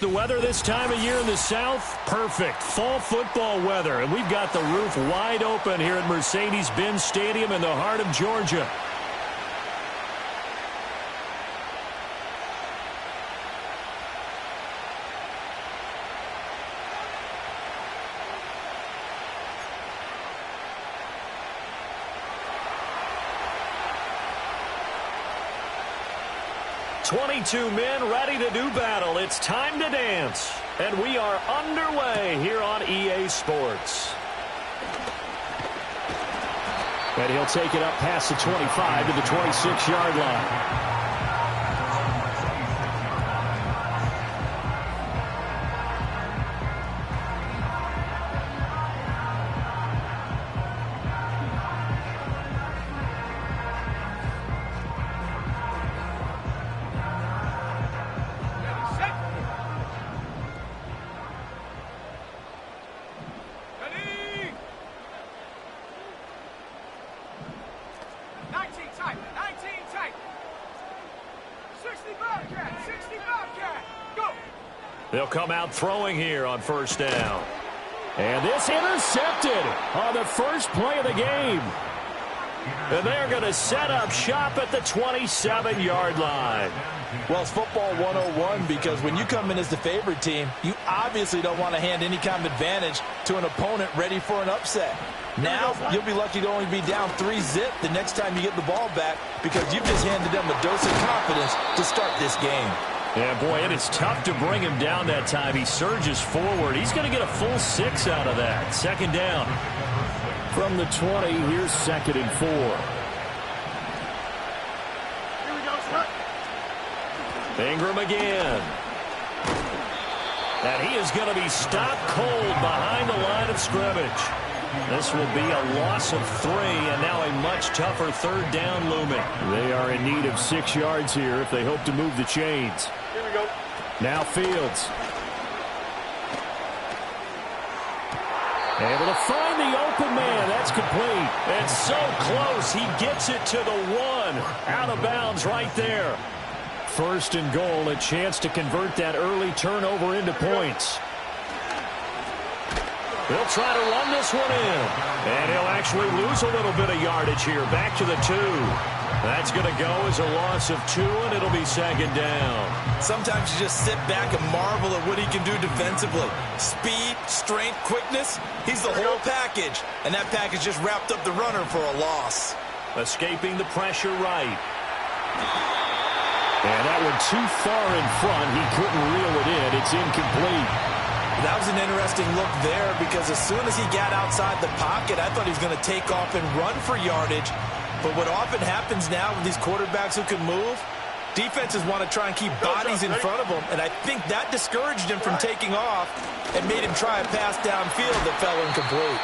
The weather this time of year in the South, perfect. Fall football weather, and we've got the roof wide open here at Mercedes-Benz Stadium in the heart of Georgia. "22 men ready to do battle. It's time to dance." And we are underway here on EA Sports. And he'll take it up past the 25 to the 26-yard line. They'll come out throwing here on first down. And this intercepted on the first play of the game. And they're going to set up shop at the 27-yard line. Well, it's football 101 because when you come in as the favorite team, you obviously don't want to hand any kind of advantage to an opponent ready for an upset. Now, you'll be lucky to only be down 3-zip the next time you get the ball back because you've just handed them a dose of confidence to start this game. Yeah, boy, it is tough to bring him down that time. He surges forward. He's going to get a full 6 out of that. Second down. From the 20, here's 2nd and 4. Here we go, Scott. Ingram again. And he is going to be stopped cold behind the line of scrimmage. This will be a loss of 3, and now a much tougher third down looming. They are in need of 6 yards here if they hope to move the chains. Here we go. Now Fields. Able to find the open man. That's complete. And so close. He gets it to the 1. Out of bounds right there. 1st and goal. A chance to convert that early turnover into points. He'll try to run this one in. And he'll actually lose a little bit of yardage here. Back to the 2. That's going to go as a loss of 2, and it'll be 2nd down. Sometimes you just sit back and marvel at what he can do defensively. Speed, strength, quickness. He's the whole package. And that package just wrapped up the runner for a loss. Escaping the pressure right. And that one too far in front. He couldn't reel it in. It's incomplete. That was an interesting look there because as soon as he got outside the pocket, I thought he was going to take off and run for yardage. But what often happens now with these quarterbacks who can move, defenses want to try and keep bodies in front of them, and I think that discouraged him from taking off and made him try a pass downfield that fell incomplete.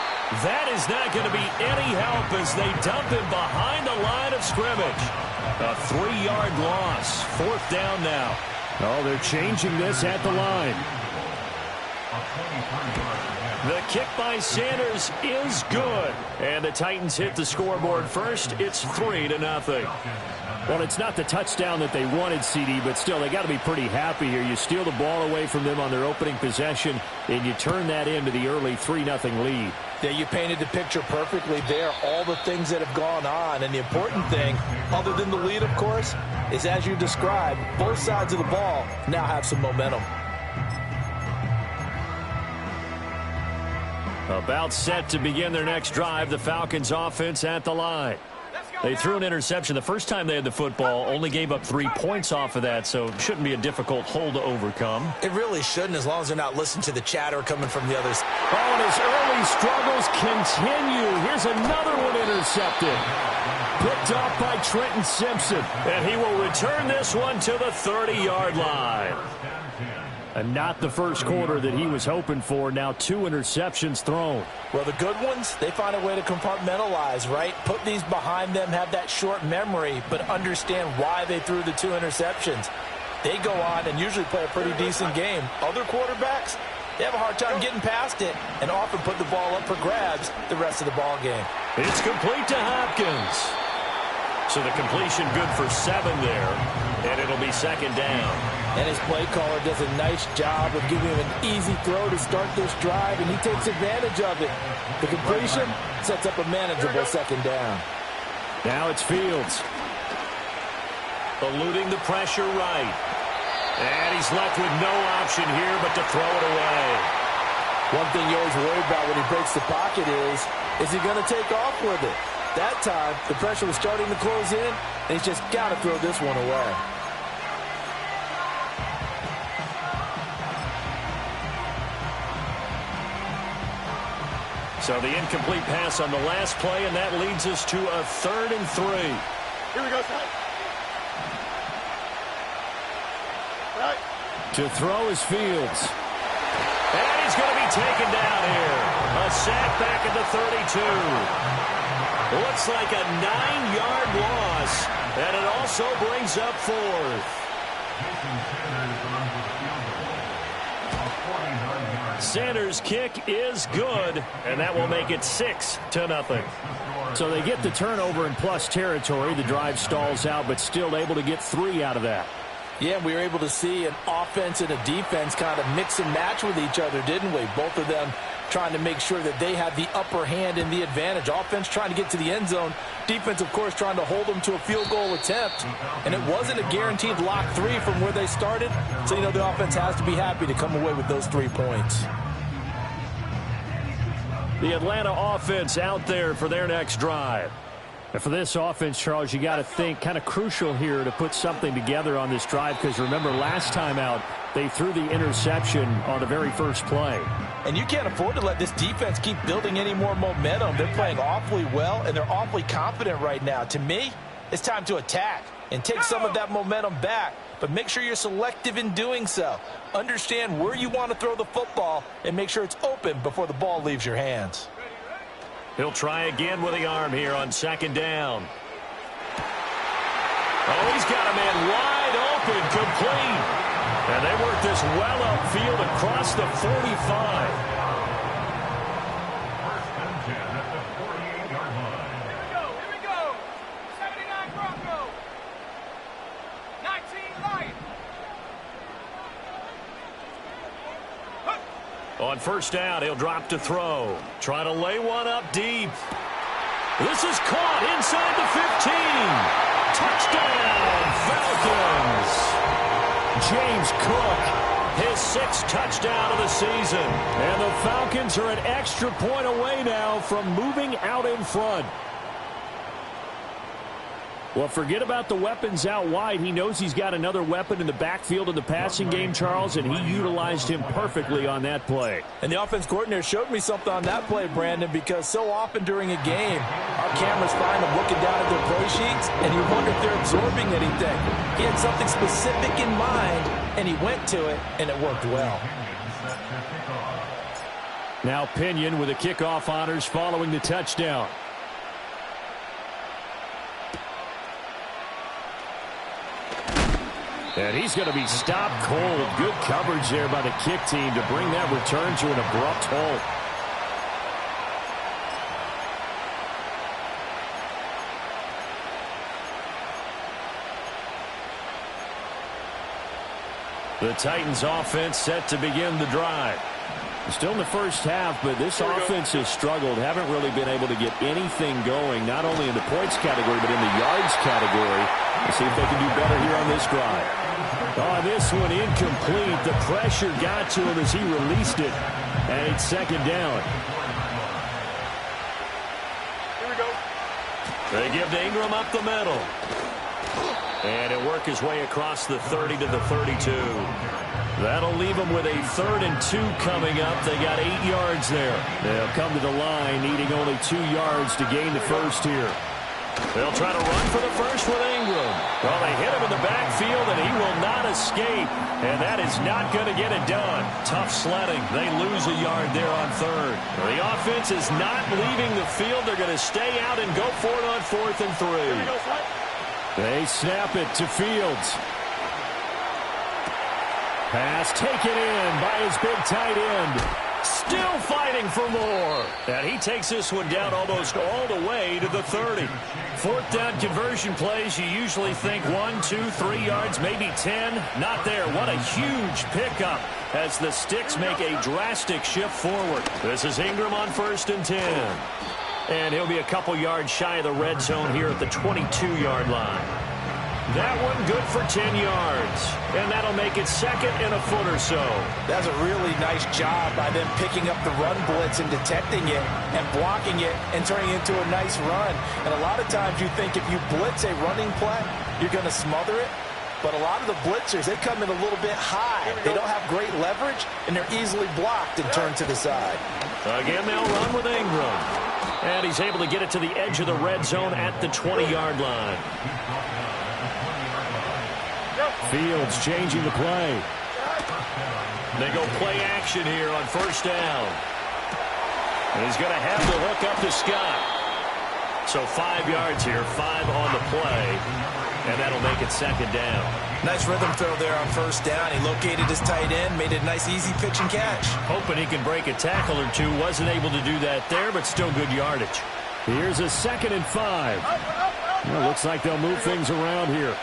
That is not going to be any help as they dump him behind the line of scrimmage. A 3-yard loss. 4th down now. Oh, they're changing this at the line. The kick by Sanders is good. And the Titans hit the scoreboard first. It's 3-0. Well, it's not the touchdown that they wanted, CD, but still, they got to be pretty happy here. You steal the ball away from them on their opening possession, and you turn that into the early 3-0 lead. Yeah, you painted the picture perfectly there, all the things that have gone on. And the important thing, other than the lead, of course, is as you described, both sides of the ball now have some momentum. About set to begin their next drive, the Falcons offense at the line. Let's go. They threw an interception the first time they had the football, only gave up 3 points off of that, so it shouldn't be a difficult hole to overcome. It really shouldn't, as long as they're not listening to the chatter coming from the others. Oh, and his early struggles continue. Here's another one intercepted. Picked off by Trenton Simpson. And he will return this one to the 30-yard line. And not the first quarter that he was hoping for. Now 2 interceptions thrown. Well, the good ones, they find a way to compartmentalize, right? Put these behind them, have that short memory, but understand why they threw the 2 interceptions. They go on and usually play a pretty decent game. Other quarterbacks, they have a hard time getting past it and often put the ball up for grabs the rest of the ball game. It's complete to Hopkins. So the completion good for 7 there, and it'll be second down. And his play caller does a nice job of giving him an easy throw to start this drive, and he takes advantage of it. The completion sets up a manageable second down. Now it's Fields. Eluding the pressure right. And he's left with no option here but to throw it away. One thing you always worry about when he breaks the pocket is he going to take off with it? That time, the pressure was starting to close in, and he's just got to throw this one away. So the incomplete pass on the last play, and that leads us to a 3rd and 3. Here we go, son. Right. To throw is Fields. And he's going to be taken down here. A sack back at the 32. Looks like a 9-yard loss, and it also brings up 4th. Sanders' kick is good, and that will make it 6-0. So they get the turnover in plus territory. The drive stalls out, but still able to get 3 out of that. Yeah, we were able to see an offense and a defense kind of mix and match with each other, didn't we? Both of them trying to make sure that they had the upper hand and the advantage. Offense trying to get to the end zone. Defense, of course, trying to hold them to a field goal attempt. And it wasn't a guaranteed lock 3 from where they started. So, you know, the offense has to be happy to come away with those 3 points. The Atlanta offense out there for their next drive. And for this offense, Charles, you got to think kind of crucial here to put something together on this drive, because remember last time out they threw the interception on the very first play. And you can't afford to let this defense keep building any more momentum. They're playing awfully well, and they're awfully confident right now. To me, it's time to attack and take some of that momentum back, but make sure you're selective in doing so. Understand where you want to throw the football and make sure it's open before the ball leaves your hands. He'll try again with the arm here on second down. Oh, he's got a man wide open, complete. And they work this well upfield across the 45. Here we go. 79 Broncos. 19 Lions. On first down, he'll drop to throw. Try to lay one up deep. This is caught inside the 15. Touchdown, Falcons. James Cook, his 6th touchdown of the season. And the Falcons are an extra point away now from moving out in front. Well, forget about the weapons out wide. He knows he's got another weapon in the backfield in the passing game, Charles, and he utilized him perfectly on that play. And the offense coordinator showed me something on that play, Brandon, because so often during a game, our cameras find them looking down at their play sheets, and you wonder if they're absorbing anything. He had something specific in mind, and he went to it, and it worked well. Now Pinion with the kickoff honors following the touchdown. And he's going to be stopped cold. Good coverage there by the kick team to bring that return to an abrupt halt. The Titans offense set to begin the drive. Still in the first half, but this offense has struggled. Haven't really been able to get anything going, not only in the points category, but in the yards category. Let's see if they can do better here on this drive. Oh, this one incomplete. The pressure got to him as he released it. And it's second down. Here we go. They give to Ingram up the middle. And he'll work his way across the 30 to the 32. That'll leave them with a 3rd and 2 coming up. They got 8 yards there. They'll come to the line needing only 2 yards to gain the first here. They'll try to run for the first with Ingram. Well, they hit him in the backfield, and he will not escape. And that is not going to get it done. Tough sledding. They lose a yard there on 3rd. The offense is not leaving the field. They're going to stay out and go for it on 4th and 3. They snap it to Fields. Pass taken in by his big tight end. Still fighting for more. And he takes this one down almost all the way to the 30. 4th down conversion plays, you usually think 1, 2, 3 yards, maybe 10. Not there. What a huge pickup as the Sticks make a drastic shift forward. This is Ingram on 1st and 10. And he'll be a couple yards shy of the red zone here at the 22-yard line. That one good for 10 yards. And that'll make it 2nd and a foot or so. That's a really nice job by them picking up the run blitz and detecting it and blocking it and turning it into a nice run. And a lot of times you think if you blitz a running play, you're going to smother it. But a lot of the blitzers, they come in a little bit high. They don't have great leverage, and they're easily blocked and turned to the side. Again, they'll run with Ingram. And he's able to get it to the edge of the red zone at the 20-yard line. Fields changing the play. They go play action here on 1st down. And he's going to have the hook up to Scott. So 5 yards here, 5 on the play. And that'll make it 2nd down. Nice rhythm throw there on 1st down. He located his tight end, made it a nice easy pitch and catch. Hoping he can break a tackle or two. Wasn't able to do that there, but still good yardage. Here's a 2nd and 5. Well, looks like they'll move things around here.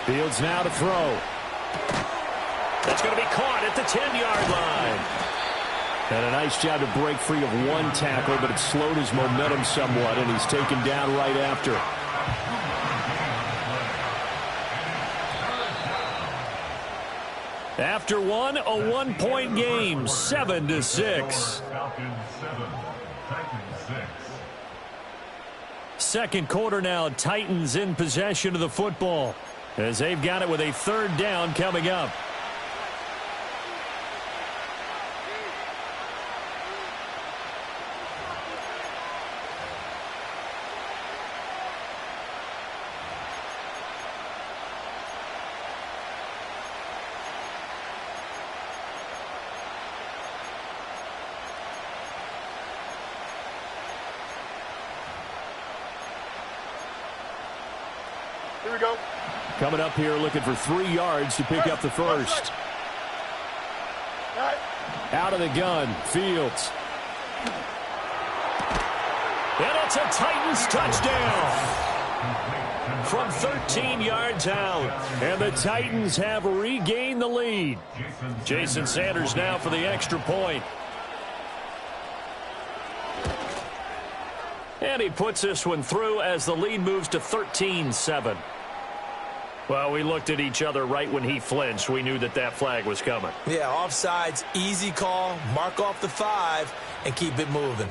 Fields now to throw. That's going to be caught at the 10-yard line. And a nice job to break free of one tackle, but it slowed his momentum somewhat, and he's taken down right after. After one, a 1-point game, 7-6. Second quarter now, Titans in possession of the football as they've got it with a 3rd down coming up. Here we go. Coming up here looking for 3 yards to pick up the first. Out of the gun, Fields. And it's a Titans touchdown. From 13 yards out. And the Titans have regained the lead. Jason Sanders now for the extra point. And he puts this one through as the lead moves to 13-7. Well, we looked at each other right when he flinched. We knew that that flag was coming. Yeah, offsides, easy call, mark off the 5, and keep it moving.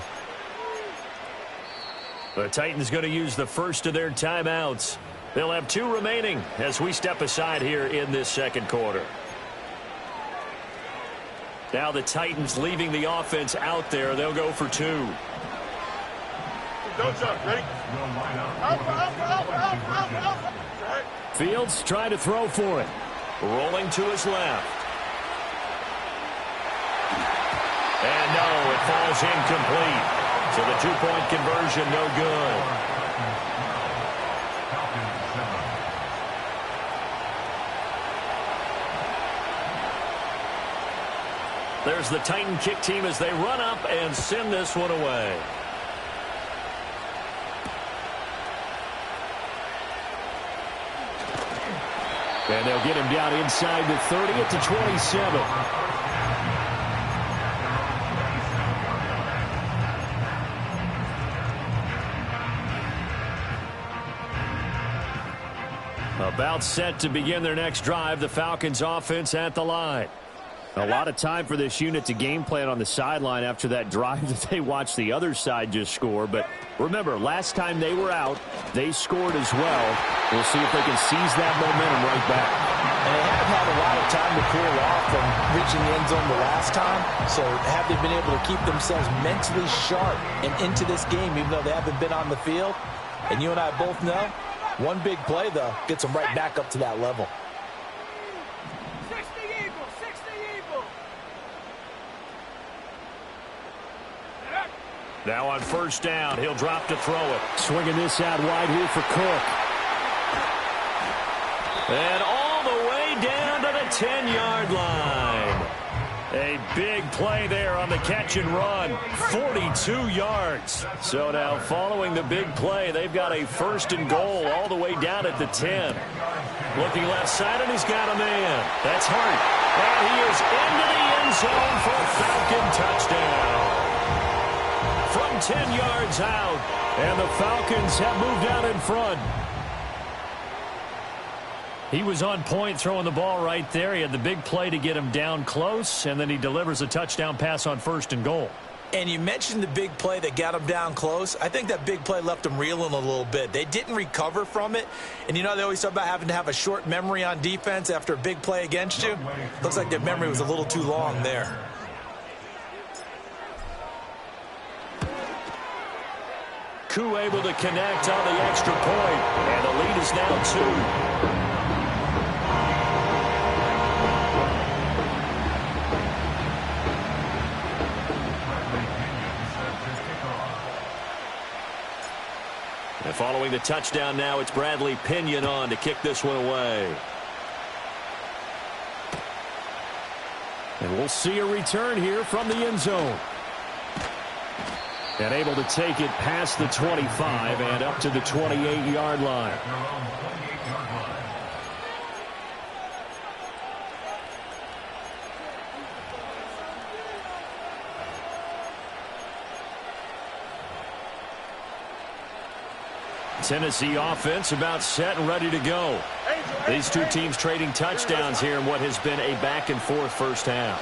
The Titans going to use the first of their timeouts. They'll have 2 remaining as we step aside here in this second quarter. Now the Titans leaving the offense out there. They'll go for 2. Don't jump. Ready? Fields trying to throw for it. Rolling to his left. And no, it falls incomplete. So the 2-point conversion no good. There's the Titan kick team as they run up and send this one away. And they'll get him down inside the 30 at the 27. About set to begin their next drive. The Falcons offense at the line. A lot of time for this unit to game plan on the sideline after that drive that they watched the other side just score. But remember, last time they were out, they scored as well. We'll see if they can seize that momentum right back. And they have had a lot of time to cool off from reaching the end zone the last time. So have they been able to keep themselves mentally sharp and into this game, even though they haven't been on the field? And you and I both know, one big play, though, gets them right back up to that level. Now on first down, he'll drop to throw it. Swinging this out wide here for Cook. And all the way down to the 10-yard line. A big play there on the catch and run. 42 yards. So now following the big play, they've got a first and goal all the way down at the 10. Looking left side, and he's got a man. That's Hart. And he is into the end zone for a Falcon touchdown. From 10 yards out, and the Falcons have moved out in front. He was on point throwing the ball right there. He had the big play to get him down close, and then he delivers a touchdown pass on first and goal. And you mentioned the big play that got him down close. I think that big play left them reeling a little bit. They didn't recover from it. And you know, they always talk about having to have a short memory on defense after a big play against you. Looks like their memory was a little too long there. Koo able to connect on the extra point, and the lead is now 2. And following the touchdown now, it's Bradley Pinion on to kick this one away. And we'll see a return here from the end zone. And able to take it past the 25 and up to the 28-yard line. Tennessee offense about set and ready to go. These two teams trading touchdowns here in what has been a back-and-forth first half.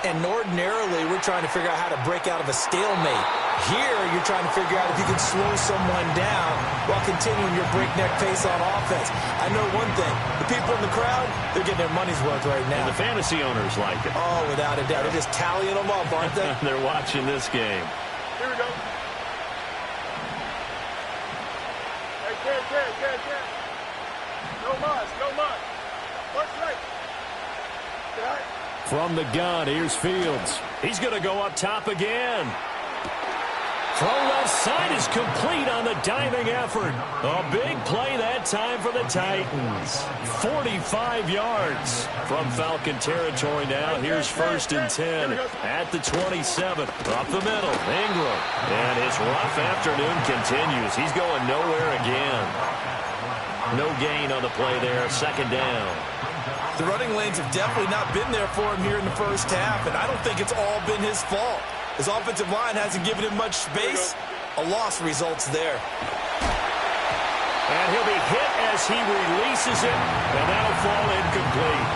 And ordinarily, we're trying to figure out how to break out of a stalemate. Here, you're trying to figure out if you can slow someone down while continuing your breakneck pace on offense. I know one thing. The people in the crowd, they're getting their money's worth right now. And the fantasy owners like it. Oh, without a doubt. They're just tallying them up, aren't they? They're watching this game. Here we go. Hey, Ken. No muss. What's right? Right. From the gun, here's Fields. He's going to go up top again. Throw left side is complete on the diving effort. A big play that time for the Titans. 45 yards from Falcon territory now. Here's first and 10 at the 27. Up the middle, Ingram. And his rough afternoon continues. He's going nowhere again. No gain on the play there. Second down. The running lanes have definitely not been there for him here in the first half, and I don't think it's all been his fault. His offensive line hasn't given him much space. A loss results there. And he'll be hit as he releases it, and that'll fall incomplete.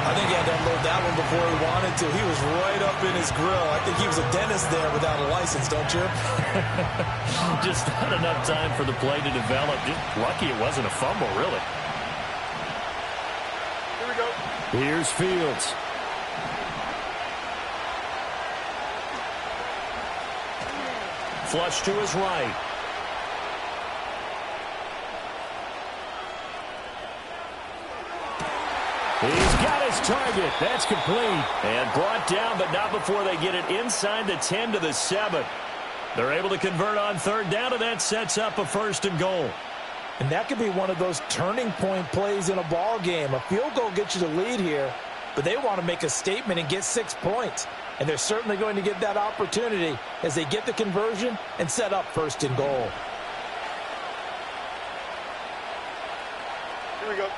I think he had to unload that one before he wanted to. He was right up in his grill. I think he was a dentist there without a license, don't you? Just not enough time for the play to develop. Just lucky it wasn't a fumble, really. Here we go. Here's Fields. Flush to his right. He's got his target. That's complete. And brought down, but not before they get it inside the 10 to the 7. They're able to convert on third down, and that sets up a first and goal. And that could be one of those turning point plays in a ball game. A field goal gets you the lead here, but they want to make a statement and get 6 points. And they're certainly going to get that opportunity as they get the conversion and set up first and goal. Here we go.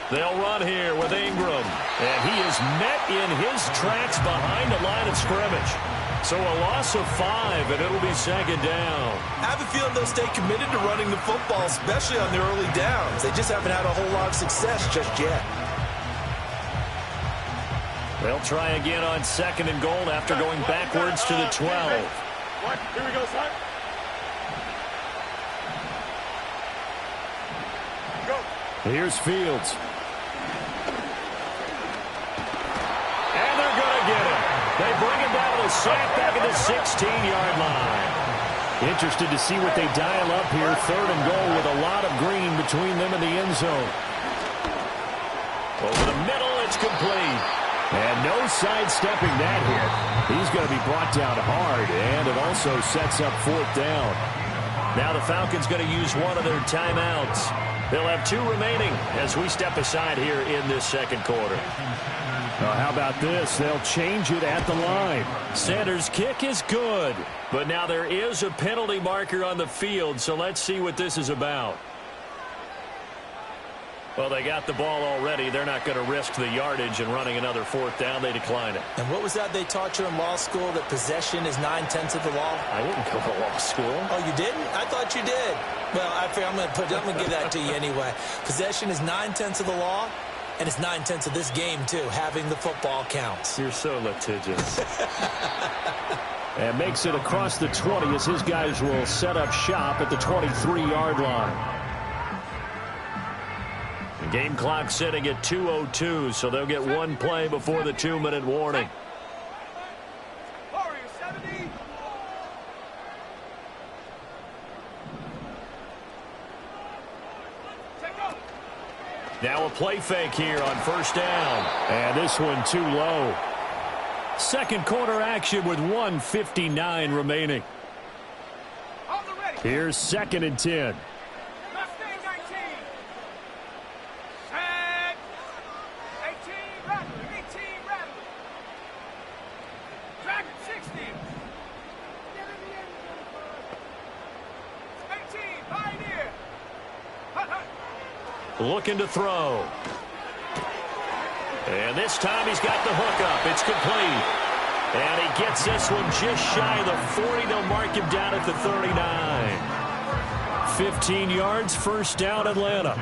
They'll run here with Ingram. And he is met in his tracks behind the line of scrimmage. So a loss of 5, and it'll be second down. I have a feeling they'll stay committed to running the football, especially on the early downs. They just haven't had a whole lot of success just yet. They'll try again on 2nd and goal after going backwards to the 12. What? Here we go, son. Go. Here's Fields. And they're going to get him. They bring him down to the sack back at the 16-yard line. Interested to see what they dial up here. 3rd and goal with a lot of green between them and the end zone. Over the middle, it's complete. And no sidestepping that hit. He's going to be brought down hard, and it also sets up 4th down. Now the Falcons going to use one of their timeouts. They'll have 2 remaining as we step aside here in this 2nd quarter. Well, how about this? They'll change it at the line. Sanders' kick is good, but now there is a penalty marker on the field, so let's see what this is about. Well, they got the ball already. They're not going to risk the yardage and running another 4th down. They decline it. And what was that they taught you in law school, that possession is 9/10 of the law? I didn't go to law school. Oh, you didn't? I thought you did. Well, I figure I'm going to give that to you anyway. Possession is 9/10 of the law, and it's 9/10 of this game, too. Having the football counts. You're so litigious. And makes it across the 20 as his guys will set up shop at the 23-yard line. The game clock sitting at 2:02, so they'll get 1 play before the 2-minute warning. Now a play fake here on 1st down. And this one too low. 2nd quarter action with 1:59 remaining. Here's 2nd and 10. Looking to throw. And this time he's got the hook up. It's complete. And he gets this one just shy of the 40. They'll mark him down at the 39. 15 yards, 1st down, Atlanta.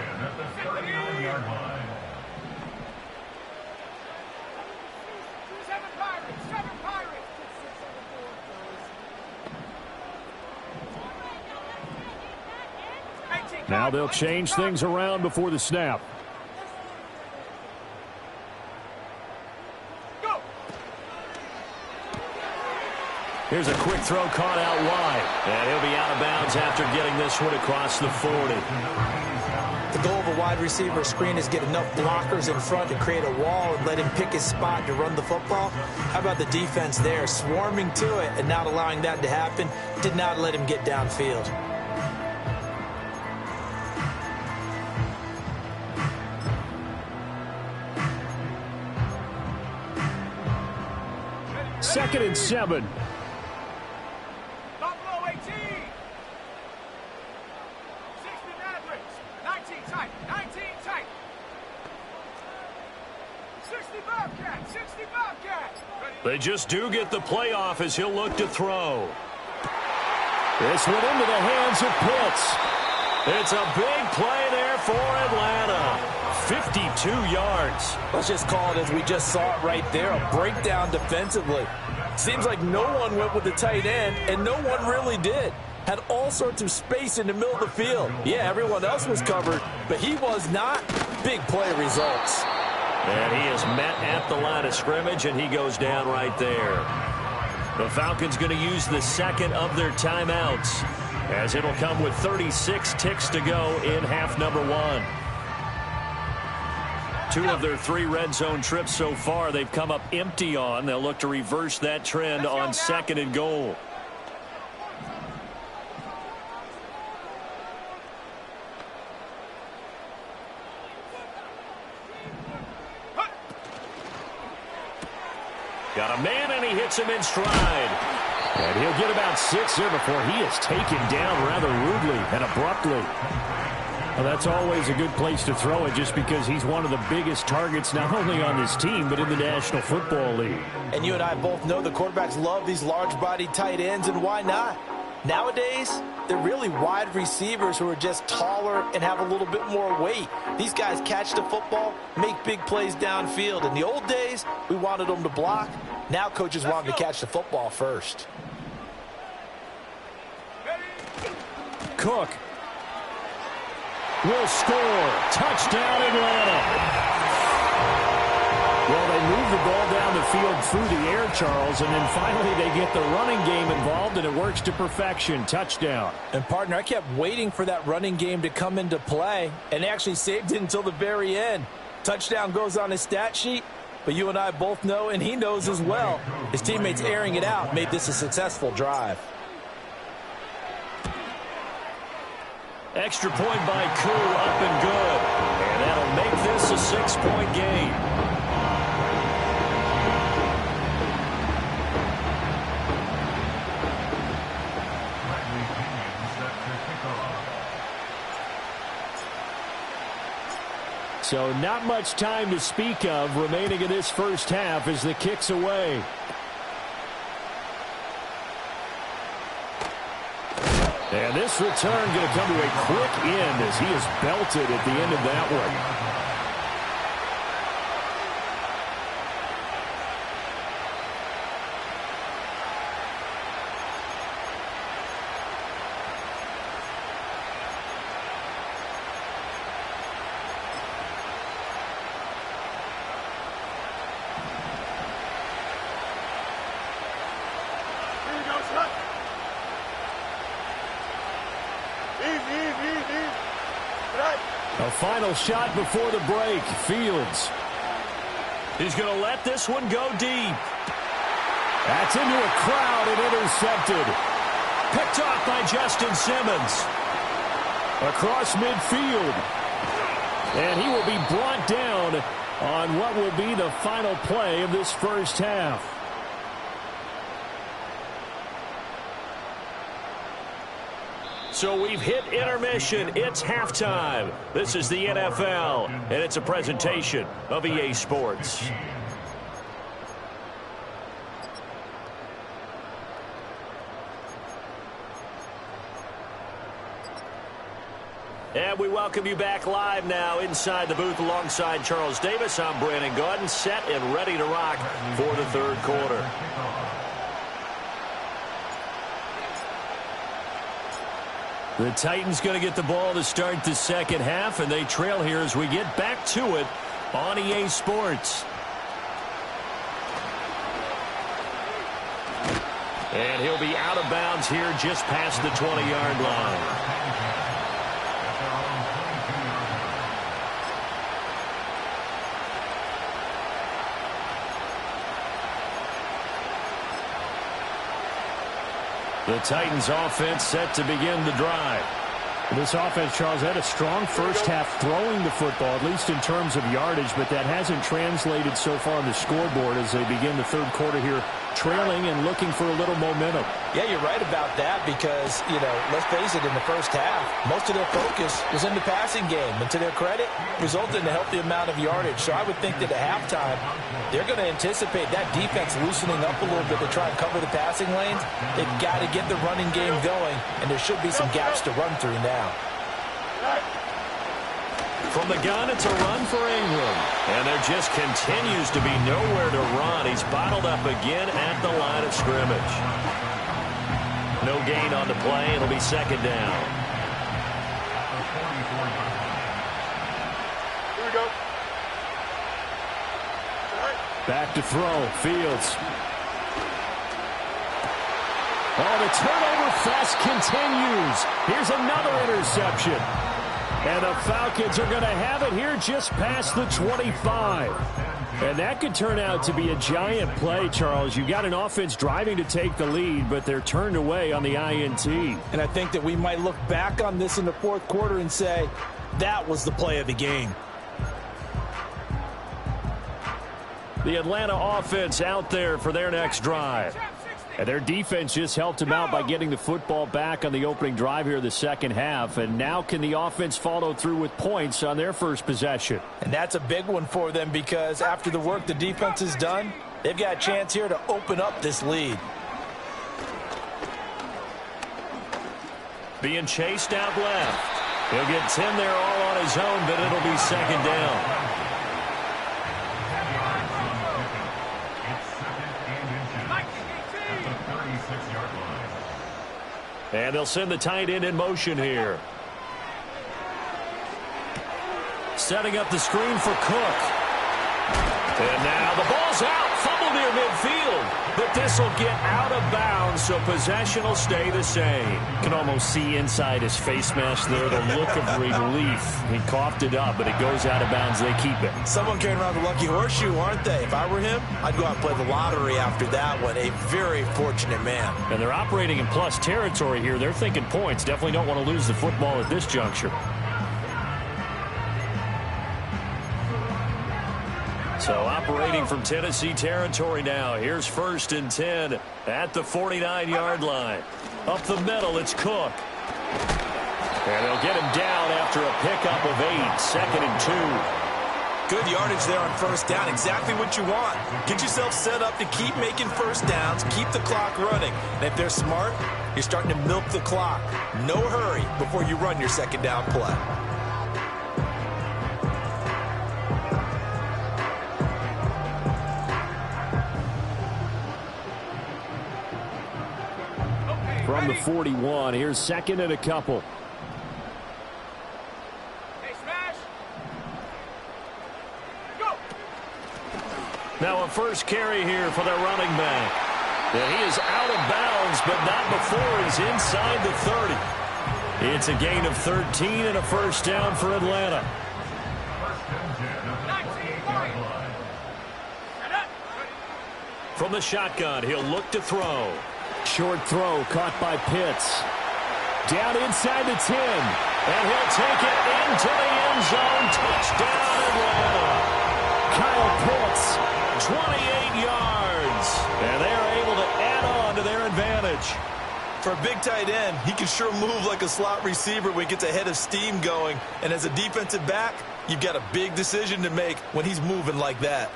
Now they'll change things around before the snap. Here's a quick throw caught out wide. And he'll be out of bounds after getting this one across the 40. The goal of a wide receiver screen is get enough blockers in front to create a wall and let him pick his spot to run the football. How about the defense there? Swarming to it and not allowing that to happen. Did not let him get downfield. Second and 7. Buffalo 18. 60 Mavericks. 19 tight. 19 tight. 60 Bobcats. 60 Bobcats. They just do get the playoff as he'll look to throw. This one into the hands of Pitts. It's a big play there for Atlanta. 52 yards. Let's just call it as we just saw it right there, a breakdown defensively. Seems like no one went with the tight end, and no one really did. Had all sorts of space in the middle of the field. Yeah, everyone else was covered, but he was not. Big play results. And he is met at the line of scrimmage, and he goes down right there. The Falcons going to use the 2nd of their timeouts, as it'll come with 36 ticks to go in half number 1. 2 of their 3 red zone trips so far they've come up empty on. They'll look to reverse that trend on 2nd and goal. Got a man, and he hits him in stride. And he'll get about 6 here before he is taken down rather rudely and abruptly. Well, that's always a good place to throw it just because he's one of the biggest targets not only on this team but in the National Football League. And you and I both know the quarterbacks love these large-bodied tight ends, and why not? Nowadays, they're really wide receivers who are just taller and have a little bit more weight. These guys catch the football, make big plays downfield. In the old days, we wanted them to block. Now coaches want them to catch the football first. Cook will score. Touchdown, Atlanta. Well, they move the ball down the field through the air, Charles, and then finally they get the running game involved, and it works to perfection. Touchdown. And, partner, I kept waiting for that running game to come into play, and actually saved it until the very end. Touchdown goes on his stat sheet, but you and I both know, and he knows as well, his teammates airing it out made this a successful drive. Extra point by Koo, up and good. And that'll make this a 6-point game. So not much time to speak of remaining in this first half as the kick's away. And this return going to come to a quick end as he is belted at the end of that one. A final shot before the break. Fields. He's going to let this one go deep. That's into a crowd and intercepted. Picked off by Justin Simmons. Across midfield. And he will be brought down on what will be the final play of this first half. So we've hit intermission. It's halftime. This is the NFL, and it's a presentation of EA Sports. And we welcome you back live now inside the booth alongside Charles Davis. I'm Brandon Gaudin, set and ready to rock for the third quarter. The Titans going to get the ball to start the second half, and they trail here as we get back to it on EA Sports. And he'll be out of bounds here just past the 20-yard line. The Titans offense set to begin the drive. This offense, Charles, had a strong first half throwing the football, at least in terms of yardage, but that hasn't translated so far on the scoreboard as they begin the third quarter here, trailing and looking for a little momentum. Yeah, you're right about that because, let's face it, in the first half, most of their focus was in the passing game. And to their credit, resulted in a healthy amount of yardage. So I would think that at halftime, they're going to anticipate that defense loosening up a little bit to try and cover the passing lanes. They've got to get the running game going, and there should be some gaps to run through now. From the gun, it's a run for Ingram. And there just continues to be nowhere to run. He's bottled up again at the line of scrimmage. No gain on the play. It'll be second down. Here we go. Back to throw. Fields. Oh, the turnover fest continues. Here's another interception. And the Falcons are going to have it here just past the 25. And that could turn out to be a giant play, Charles. You got an offense driving to take the lead, but they're turned away on the INT. And I think that we might look back on this in the fourth quarter and say, that was the play of the game. The Atlanta offense out there for their next drive. And their defense just helped them out by getting the football back on the opening drive here in the second half. And now can the offense follow through with points on their first possession? And that's a big one for them because after the work the defense has done, they've got a chance here to open up this lead. being chased out left. He'll get 10 there all on his own, but it'll be second down. And they'll send the tight end in motion here. Setting up the screen for Cook. And now the ball's out. Fumble near midfield. But this will get out of bounds, so possession will stay the same. You can almost see inside his face mask there the look of relief. He coughed it up, but it goes out of bounds. They keep it. Someone carrying around the lucky horseshoe, aren't they? If I were him, I'd go out and play the lottery after that one. A very fortunate man. And they're operating in plus territory here. They're thinking points. Definitely don't want to lose the football at this juncture. So operating from Tennessee territory now. Here's 1st and 10 at the 49-yard line. Up the middle, it's Cook. And they'll get him down after a pickup of 8. 2nd and 2. Good yardage there on 1st down. Exactly what you want. Get yourself set up to keep making 1st downs, keep the clock running. And if they're smart, you're starting to milk the clock. No hurry before you run your 2nd down play. From the 41, here's 2nd and a couple. Hey, smash. Go. Now a first carry here for their running back. And he is out of bounds, but not before he's inside the 30. It's a gain of 13 and a 1st down for Atlanta. 19. From the shotgun, he'll look to throw. Short throw caught by Pitts. Down inside the 10. And he'll take it into the end zone. Touchdown, Atlanta. Kyle Pitts, 28 yards. And they are able to add on to their advantage. For a big tight end, he can sure move like a slot receiver when he gets a head of steam going. And as a defensive back, you've got a big decision to make when he's moving like that.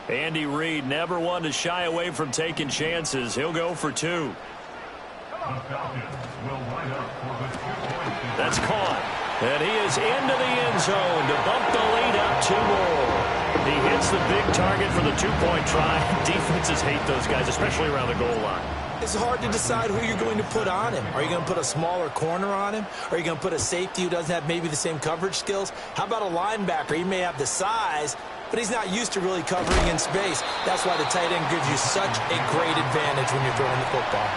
Andy Reid never one to shy away from taking chances. He'll go for 2. That's caught. And he is into the end zone to bump the lead up 2 more. He hits the big target for the 2-point try. Defenses hate those guys, especially around the goal line. It's hard to decide who you're going to put on him. Are you going to put a smaller corner on him? Are you going to put a safety who doesn't have maybe the same coverage skills? How about a linebacker? He may have the size, but he's not used to really covering in space. That's why the tight end gives you such a great advantage when you're throwing the football.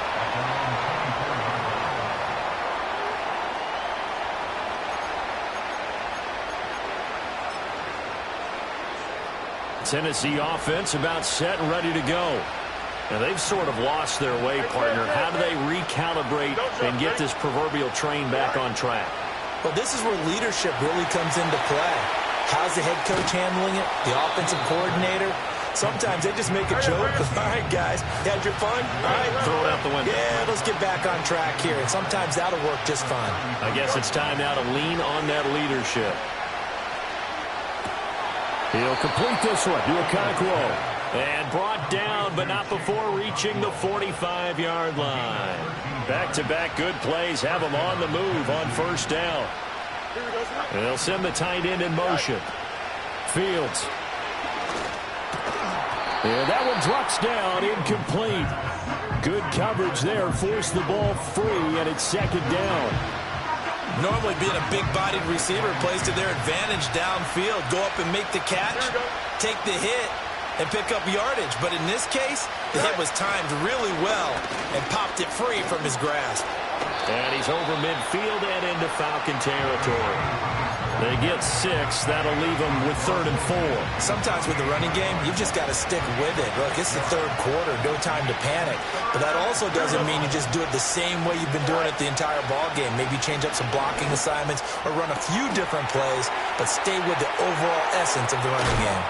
Tennessee offense about set and ready to go. And they've sort of lost their way, partner. How do they recalibrate and get this proverbial train back on track? Well, this is where leadership really comes into play. How's the head coach handling it? The offensive coordinator? Sometimes they just make a joke. All right, guys, you had your fun? All right. Throw it out the window. Yeah, let's get back on track here. And sometimes that'll work just fine. I guess it's time now to lean on that leadership. He'll complete this one to Okonkwo. And brought down, but not before reaching the 45-yard line. Back-to-back good plays have them on the move on 1st down. And they'll send the tight end in motion. Fields. And that one drops down, incomplete. Good coverage there, forced the ball free, and it's 2nd down. Normally being a big-bodied receiver plays to their advantage downfield. Go up and make the catch, take the hit, and pick up yardage. But in this case, the hit was timed really well and popped it free from his grasp. And he's over midfield and into Falcon territory. They get 6. That'll leave them with 3rd and 4. Sometimes with the running game, you've just got to stick with it. Look, it's the 3rd quarter, no time to panic. But that also doesn't mean you just do it the same way you've been doing it the entire ball game. Maybe change up some blocking assignments or run a few different plays, but stay with the overall essence of the running game.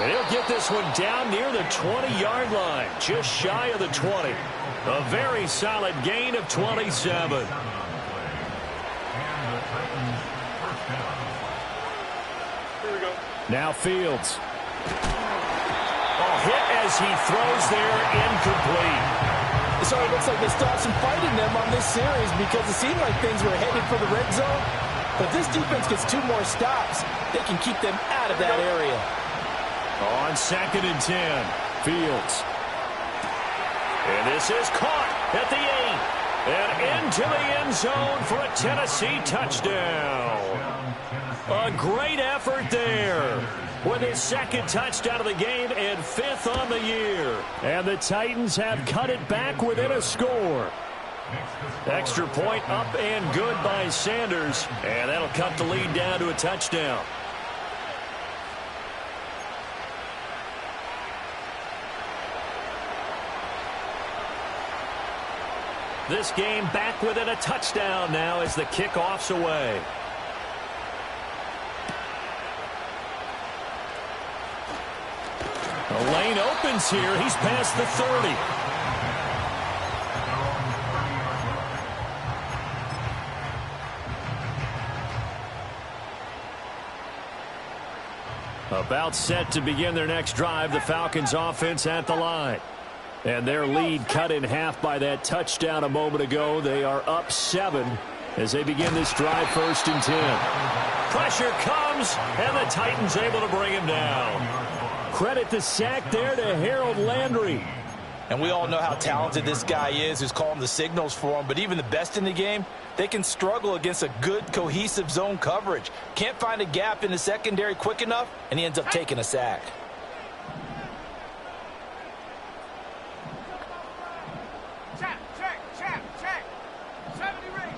And he'll get this one down near the 20-yard line, just shy of the 20. A very solid gain of 27. Now Fields. A hit as he throws there, incomplete. So it looks like they still have some fight in them on this series because it seemed like things were headed for the red zone. But this defense gets 2 more stops. They can keep them out of that area. On 2nd and 10, Fields. And this is caught at the 8. And into the end zone for a Tennessee touchdown. A great effort there. With his 2nd touchdown of the game and 5th on the year. And the Titans have cut it back within a score. Extra point up and good by Sanders. And that'll cut the lead down to a touchdown. This game back within a touchdown now as the kickoff's away. The lane opens here. He's past the 30. About set to begin their next drive. The Falcons offense at the line. And their lead cut in half by that touchdown a moment ago. They are up 7 as they begin this drive, 1st and 10. Pressure comes, and the Titans able to bring him down. Credit the sack there to Harold Landry. And we all know how talented this guy is who's calling the signals for him. But even the best in the game, they can struggle against a good, cohesive zone coverage. Can't find a gap in the secondary quick enough, and he ends up taking a sack. Check. 70 range.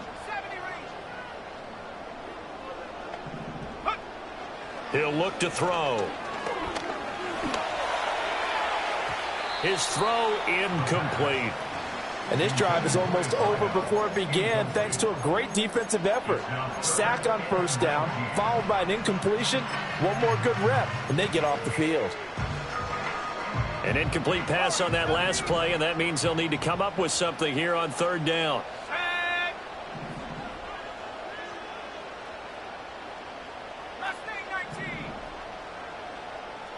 He'll look to throw. His throw incomplete. And this drive is almost over before it began thanks to a great defensive effort. Sack on 1st down, followed by an incompletion. One more good rep, and they get off the field. An incomplete pass on that last play, and that means they'll need to come up with something here on 3rd down.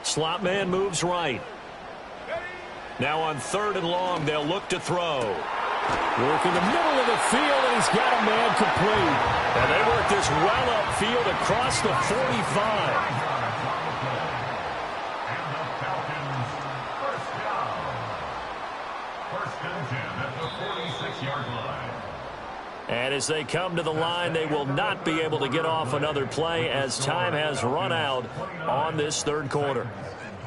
Slot man moves right. Now on 3rd and long, they'll look to throw. Work in the middle of the field, and he's got a man complete. And they work this well upfield across the 45. And as they come to the line, they will not be able to get off another play as time has run out on this 3rd quarter.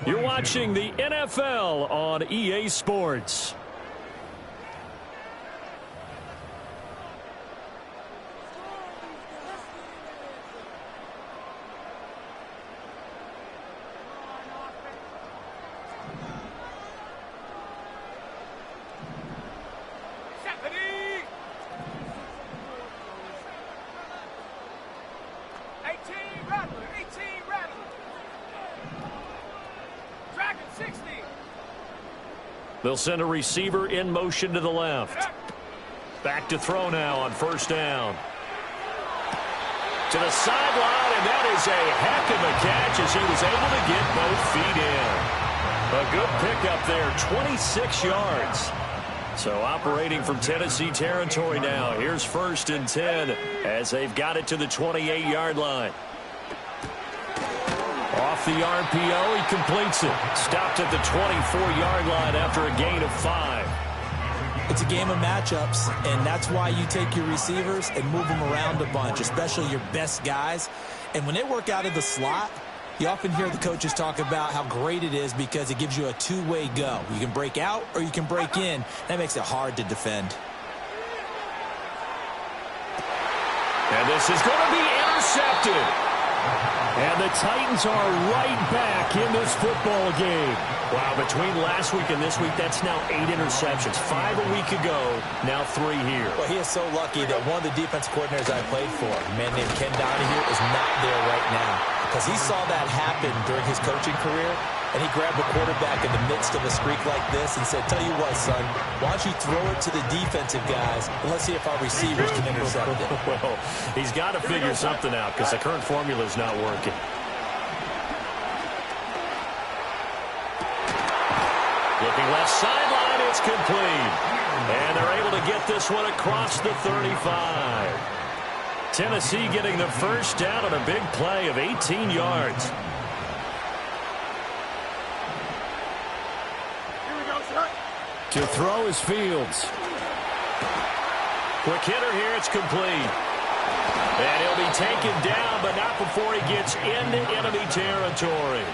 You're watching the NFL on EA Sports. They'll send a receiver in motion to the left. Back to throw now on 1st down. To the sideline, and that is a heck of a catch as he was able to get both feet in. A good pickup there, 26 yards. So operating from Tennessee territory now. Here's 1st and 10 as they've got it to the 28-yard line. Off the RPO, he completes it. Stopped at the 24-yard line after a gain of 5. It's a game of matchups, and that's why you take your receivers and move them around a bunch, especially your best guys. And when they work out of the slot, you often hear the coaches talk about how great it is because it gives you a two-way go. You can break out or you can break in. That makes it hard to defend. And this is going to be intercepted. And the Titans are right back in this football game. Wow, between last week and this week, that's now 8 interceptions. 5 a week ago, now 3 here. Well, he is so lucky that one of the defense coordinators I played for, a man named Ken Donahue, is not there right now. Because he saw that happen during his coaching career, and he grabbed a quarterback in the midst of a streak like this and said, tell you what, son, why don't you throw it to the defensive guys, and let's see if our receivers can intercept it. Well, he's got to figure something out because the current formula is not working. Looking left sideline, it's complete. And they're able to get this one across the 35. Tennessee getting the first down on a big play of 18 yards. To throw is Fields. Quick hitter here, it's complete. And he'll be taken down, but not before he gets into enemy territory.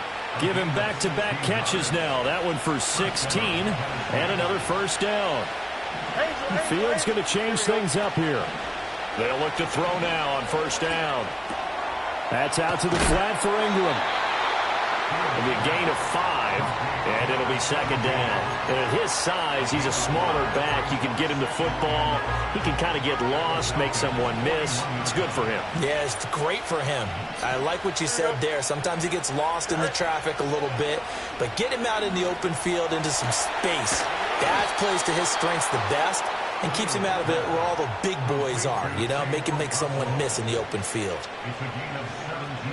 Give him back-to-back catches now. That one for 16 and another first down. Fields going to change things up here. They'll look to throw now on first down. That's out to the flat for Ingram. It'll be a gain of 5, and it'll be second down. And at his size, he's a smaller back. You can get him the football. He can kind of get lost, make someone miss. It's good for him. Yeah, it's great for him. I like what you said there. Sometimes he gets lost in the traffic a little bit, but get him out in the open field into some space. That plays to his strengths the best and keeps him out of it where all the big boys are, you know, make someone miss in the open field.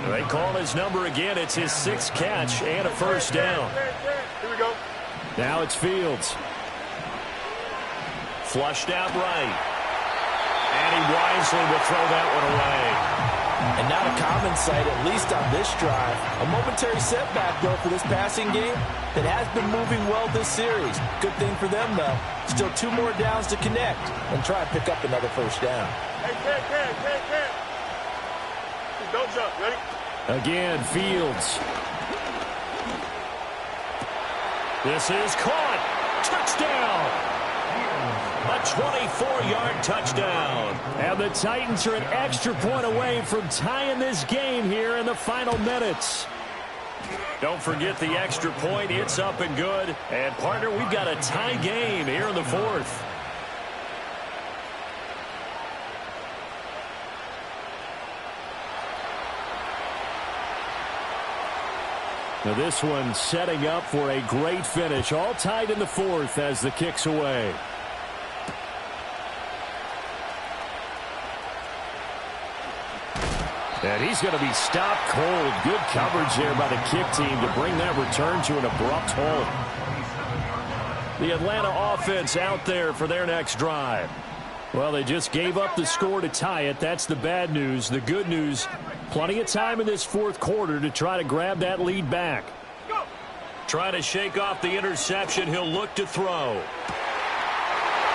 They call his number again. It's his 6th catch and a first down. Here we go. Now it's Fields. Flushed out right. And he wisely will throw that one away. And not a common sight, at least on this drive. A momentary setback, though, for this passing game that has been moving well this series. Good thing for them, though. Still 2 more downs to connect and try and pick up another first down. Hey, Ken. Don't jump. Ready? Again, Fields. This is caught. Touchdown. A 24-yard touchdown. And the Titans are an extra point away from tying this game here in the final minutes. Don't forget the extra point. It's up and good. And, partner, we've got a tie game here in the 4th. Now this one setting up for a great finish. All tied in the 4th as the kick's away. And he's going to be stopped cold. Good coverage there by the kick team to bring that return to an abrupt halt. The Atlanta offense out there for their next drive. Well, they just gave up the score to tie it. That's the bad news. The good news, plenty of time in this 4th quarter to try to grab that lead back. Trying to shake off the interception. He'll look to throw.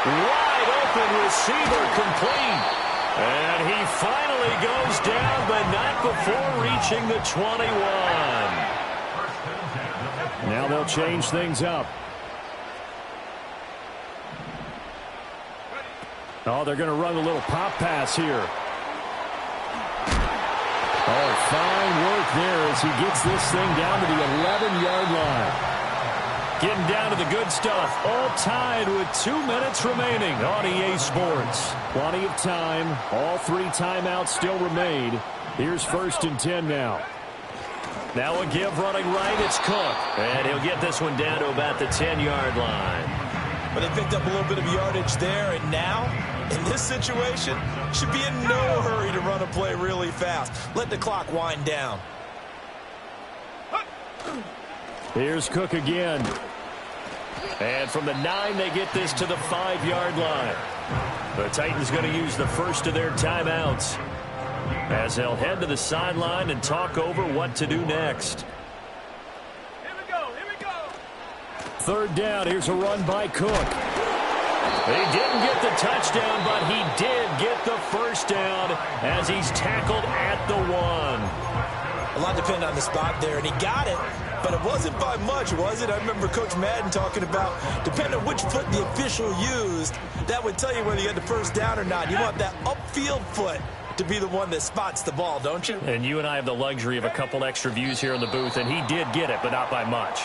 Wide open receiver complete. And he finally goes down, but not before reaching the 21. Now they'll change things up. Oh, they're going to run a little pop pass here. Oh, fine work there as he gets this thing down to the 11-yard line. Getting down to the good stuff. All tied with 2 minutes remaining on EA Sports. Plenty of time. All 3 timeouts still remain. Here's 1st and 10 now. Now a give running right. It's Cook. And he'll get this one down to about the 10-yard line. But they picked up a little bit of yardage there, and now, in this situation, should be in no hurry to run a play really fast. Let the clock wind down. Here's Cook again. And from the 9, they get this to the 5-yard line. The Titans going to use the first of their timeouts as they'll head to the sideline and talk over what to do next. Here we go. 3rd down. Here's a run by Cook. He didn't get the touchdown, but he did get the first down as he's tackled at the 1. A lot depended on the spot there, and he got it. But it wasn't by much, was it? I remember Coach Madden talking about, depending on which foot the official used, that would tell you whether you had the first down or not. You want that upfield foot to be the one that spots the ball, don't you? And you and I have the luxury of a couple extra views here in the booth, and he did get it, but not by much.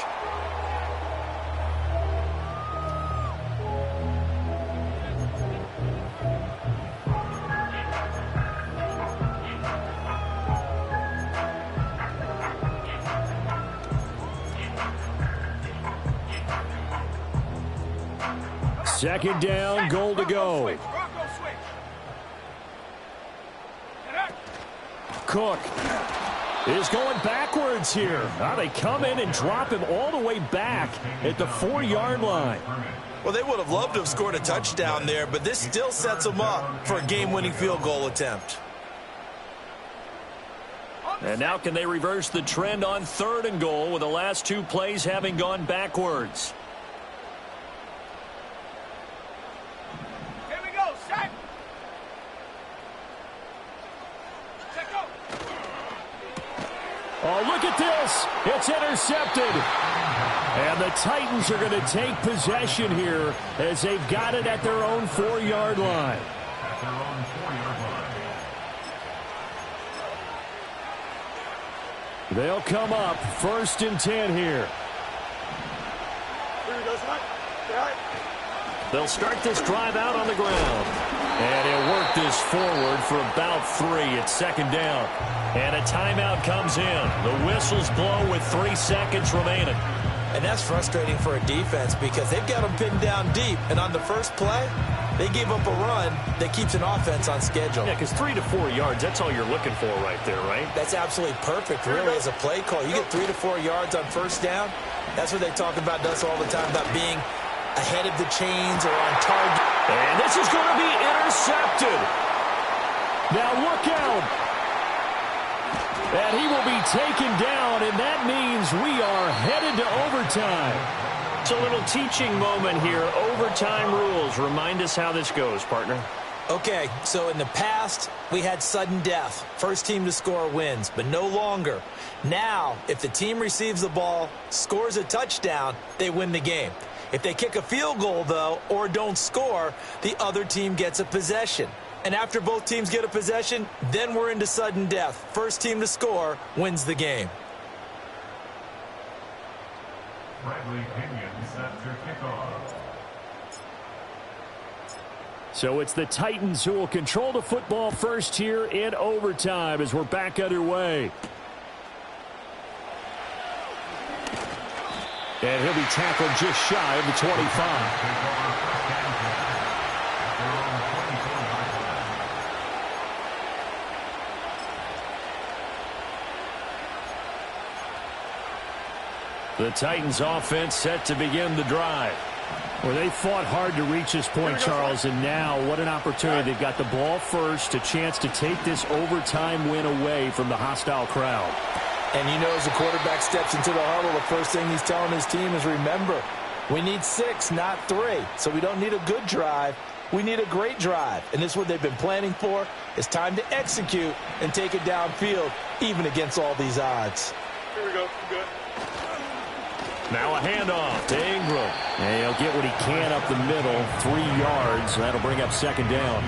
Second down, goal to go. Cook. is going backwards here. Now they come in and drop him all the way back at the 4-yard line. Well, they would have loved to have scored a touchdown there, but this still sets them up for a game-winning field goal attempt. And now can they reverse the trend on 3rd and goal with the last 2 plays having gone backwards? Here we go, set. Check go. Oh, look at this. It's intercepted. And the Titans are going to take possession here as they've got it at their own 4-yard line. They'll come up 1st and 10 here. Here we go, son. Right. They'll start this drive out on the ground. And he'll work this forward for about 3. It's 2nd down. And a timeout comes in. The whistles blow with 3 seconds remaining. And that's frustrating for a defense because they've got them pinned down deep. And on the first play, they gave up a run that keeps an offense on schedule. Yeah, because 3 to 4 yards, that's all you're looking for right there, right? That's absolutely perfect, really, as a play call. You get 3 to 4 yards on 1st down. That's what they talk about us all the time, about being ahead of the chains or on target. And this is going to be intercepted. Now look out. And he will be taken down, and that means we are headed to overtime. It's a little teaching moment here. Overtime rules. Remind us how this goes, partner. Okay, so in the past, we had sudden death. First team to score wins, but no longer. Now, if the team receives the ball, scores a touchdown, they win the game. If they kick a field goal, though, or don't score, the other team gets a possession. And after both teams get a possession, then we're into sudden death. First team to score wins the game. So it's the Titans who will control the football first here in overtime as we're back underway. And he'll be tackled just shy of the 25. The Titans offense set to begin the drive. Well, they fought hard to reach this point, Charles, and now what an opportunity. They've got the ball first, a chance to take this overtime win away from the hostile crowd. And you know, as the quarterback steps into the huddle, the first thing he's telling his team is, remember, we need 6, not 3. So we don't need a good drive. We need a great drive. And this is what they've been planning for. It's time to execute and take it downfield, even against all these odds. Here we go. Good. Now a handoff to Ingram. And he'll get what he can up the middle, 3 yards. That'll bring up 2nd down.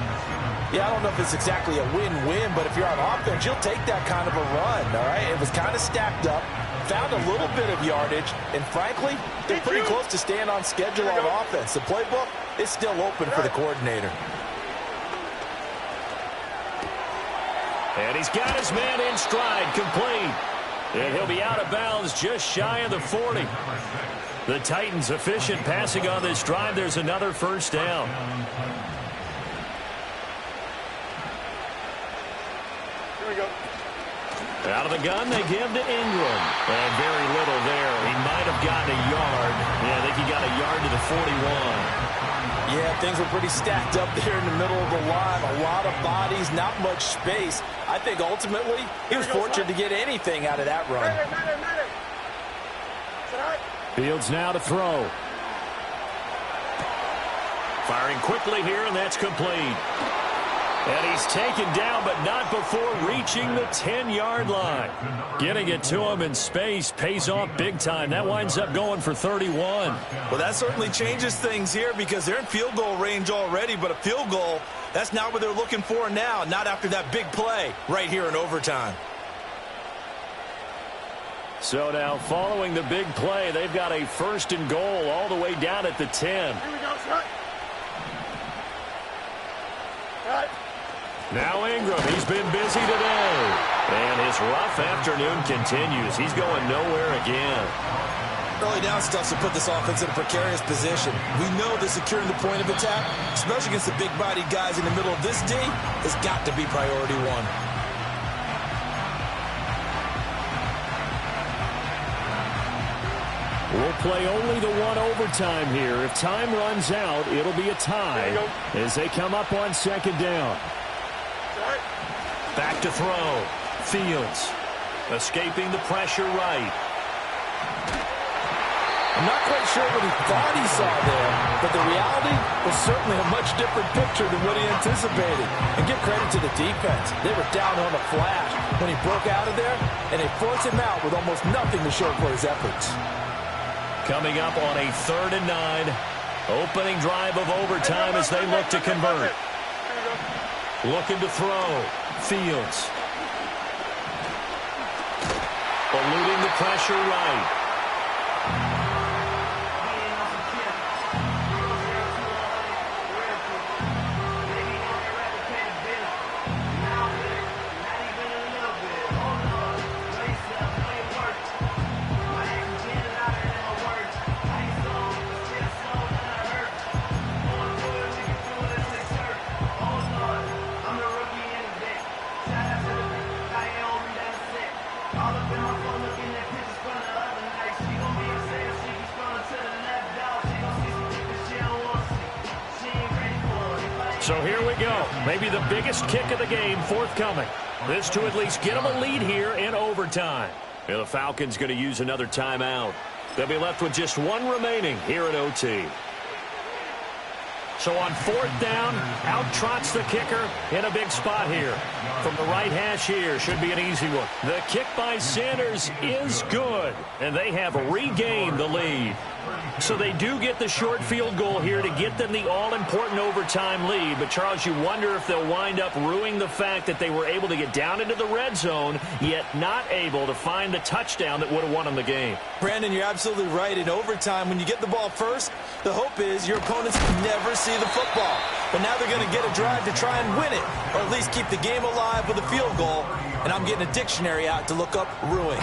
Yeah, I don't know if it's exactly a win-win, but if you're on offense, you'll take that kind of a run, all right? It was kind of stacked up, found a little bit of yardage, and frankly, they're pretty close to staying on schedule on offense. The playbook is still open for the coordinator. And he's got his man in stride, complete. And he'll be out of bounds just shy of the 40. The Titans efficient passing on this drive. There's another 1st down. Here we go. Out of the gun, they give to Ingram. And very little there. He might have gotten a yard. Yeah, I think he got a yard to the 41. Yeah, things were pretty stacked up there in the middle of the line. A lot of bodies, not much space. I think ultimately he was fortunate to get anything out of that run. Fields now to throw. Firing quickly here, and that's complete. And he's taken down, but not before reaching the 10-yard line. Getting it to him in space pays off big time. That winds up going for 31. Well, that certainly changes things here because they're in field goal range already, but a field goal, that's not what they're looking for now, not after that big play right here in overtime. So now following the big play, they've got a 1st and goal all the way down at the 10. Here we go, son. Right. Now Ingram, he's been busy today. And his rough afternoon continues. He's going nowhere again. Early down stuff to put this offense in a precarious position. We know that securing the point of attack, especially against the big-bodied guys in the middle of this D, has got to be priority 1. We'll play only the one overtime here. If time runs out, it'll be a tie as they come up on second down. Back to throw. Fields escaping the pressure right. I'm not quite sure what he thought he saw there, but the reality was certainly a much different picture than what he anticipated. And give credit to the defense. They were down on a flash when he broke out of there, and they forced him out with almost nothing to show for his efforts. Coming up on a 3rd and 9. Opening drive of overtime as they look to convert. Looking to throw. Fields. Eluding the pressure right. So here we go. Maybe the biggest kick of the game forthcoming. This to at least get them a lead here in overtime. And the Falcons going to use another timeout. They'll be left with just one remaining here at OT. So on 4th down, out trots the kicker in a big spot here. From the right hash here, should be an easy one. The kick by Sanders is good, and they have regained the lead. So they do get the short field goal here to get them the all-important overtime lead. But, Charles, you wonder if they'll wind up ruining the fact that they were able to get down into the red zone, yet not able to find the touchdown that would have won them the game. Brandon, you're absolutely right. In overtime, when you get the ball first, the hope is your opponents never see the football. But now they're going to get a drive to try and win it, or at least keep the game alive with a field goal. And I'm getting a dictionary out to look up ruin.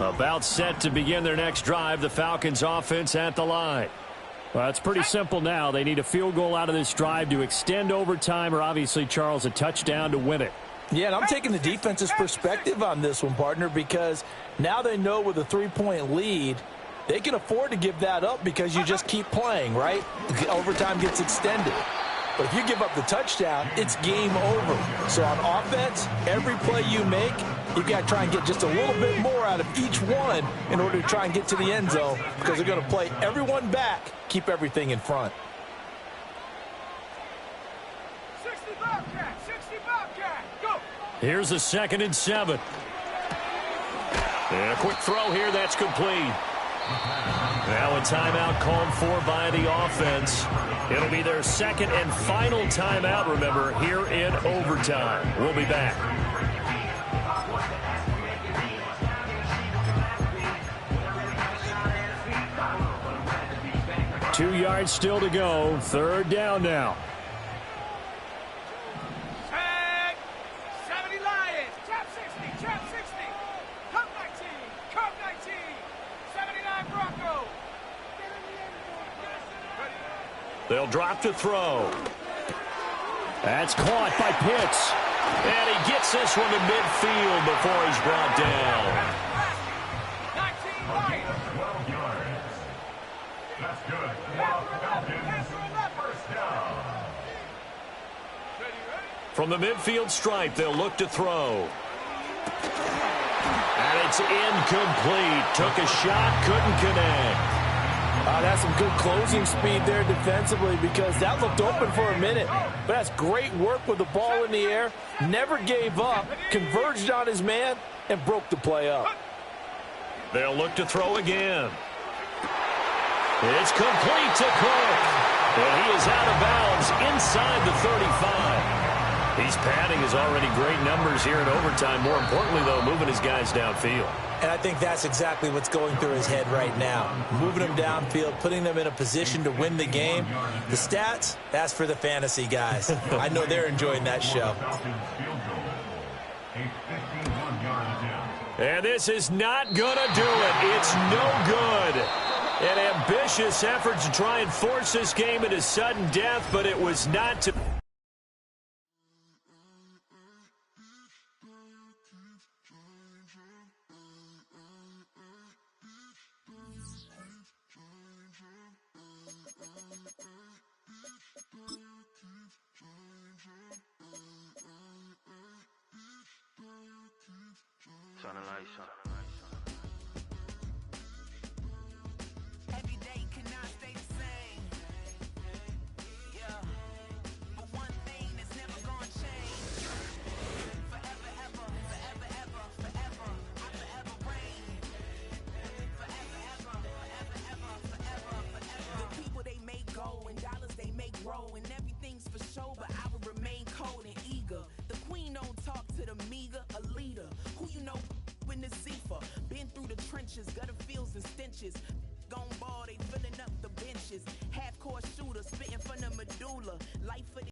About set to begin their next drive, the Falcons offense at the line. Well, it's pretty simple now. They need a field goal out of this drive to extend overtime, or obviously, Charles, a touchdown to win it. Yeah, and I'm taking the defense's perspective on this one, partner, because now they know with a 3-point lead, they can afford to give that up because you just keep playing, right? Overtime gets extended. But if you give up the touchdown, it's game over. So on offense, every play you make, you've got to try and get just a little bit more out of each one in order to try and get to the end zone, because they're going to play everyone back, keep everything in front. 60 Bobcat, go! Here's a 2nd and 7. And a quick throw here, that's complete. Now a timeout called for by the offense. It'll be their 2nd and final timeout, remember, here in overtime. We'll be back. Two yards still to go. 3rd down now. Tag! 70 Lions! Trap 60! Trap 60! Cup 19! Cup 19! 79 Bronco! They'll drop to throw. That's caught by Pitts. And he gets this one to midfield before he's brought down. 19 Lions! 12 yards. That's good. First down. From the midfield stripe, they'll look to throw. And it's incomplete. Took a shot, couldn't connect. That's some good closing speed there defensively, because that looked open for a minute. But that's great work with the ball in the air. Never gave up, converged on his man, and broke the play up. They'll look to throw again. It's complete to Cook. And he is out of bounds inside the 35. He's padding his already great numbers here in overtime. More importantly, though, moving his guys downfield. And I think that's exactly what's going through his head right now. Moving them downfield, putting them in a position to win the game. The stats, that's for the fantasy guys. I know they're enjoying that show. And this is not going to do it. It's no good. An ambitious effort to try and force this game into sudden death, but it was not to... Every day cannot stay the same. Yeah. But one thing that's never gonna change. Forever, ever, forever, ever, forever. I forever reign. Forever, ever, forever, ever, forever, forever. The people they make go and dollars they make grow and everything's for show, but I will remain cold and eager. The queen don't talk to the meager, a leader who you know when the Zephyr been through the trenches, gutter fields and stenches.